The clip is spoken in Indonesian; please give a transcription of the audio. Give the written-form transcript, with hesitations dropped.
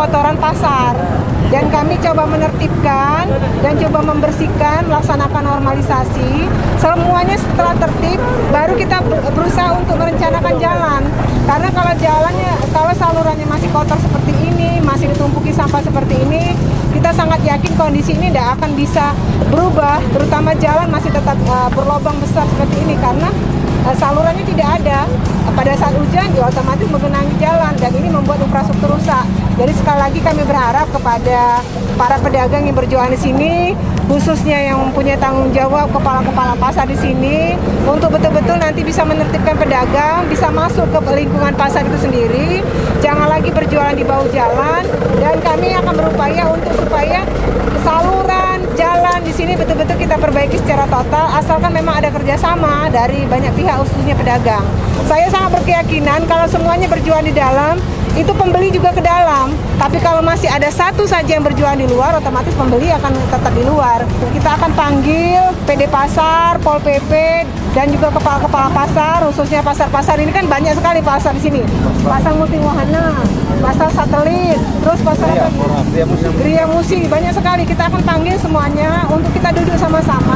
kotoran pasar. Dan kami coba menertibkan dan coba membersihkan, melaksanakan normalisasi. Semuanya setelah tertib, baru kita berusaha untuk merencanakan jalan. Karena kalau salurannya masih kotor seperti ini, masih ditumpuki sampah seperti ini, kita sangat yakin kondisi ini tidak akan bisa berubah. Terutama jalan masih tetap berlubang besar seperti ini karena salurannya tidak ada. Pada saat hujan ya otomatis menggenangi jalan dan ini membuat infrastruktur rusak. Jadi sekali lagi kami berharap kepada para pedagang yang berjualan di sini, khususnya yang mempunyai tanggung jawab kepala-kepala pasar di sini, untuk betul-betul nanti bisa menertibkan pedagang, bisa masuk ke lingkungan pasar itu sendiri, jangan lagi berjualan di bahu jalan, dan kami akan berupaya untuk supaya saluran jalan di sini betul-betul kita perbaiki secara total, asalkan memang ada kerjasama dari banyak pihak, khususnya pedagang. Saya sangat berkeyakinan kalau semuanya berjualan di dalam, itu pembeli juga ke dalam. Tapi kalau masih ada satu saja yang berjualan di luar, otomatis pembeli akan tetap di luar. Kita akan panggil PD Pasar, Pol PP, dan juga kepala-kepala pasar, khususnya pasar-pasar ini kan banyak sekali pasar di sini. Pasar Multi Wahana, pasar Satelit, terus pasar Gria Musi, banyak sekali. Kita akan panggil semuanya untuk kita duduk sama-sama.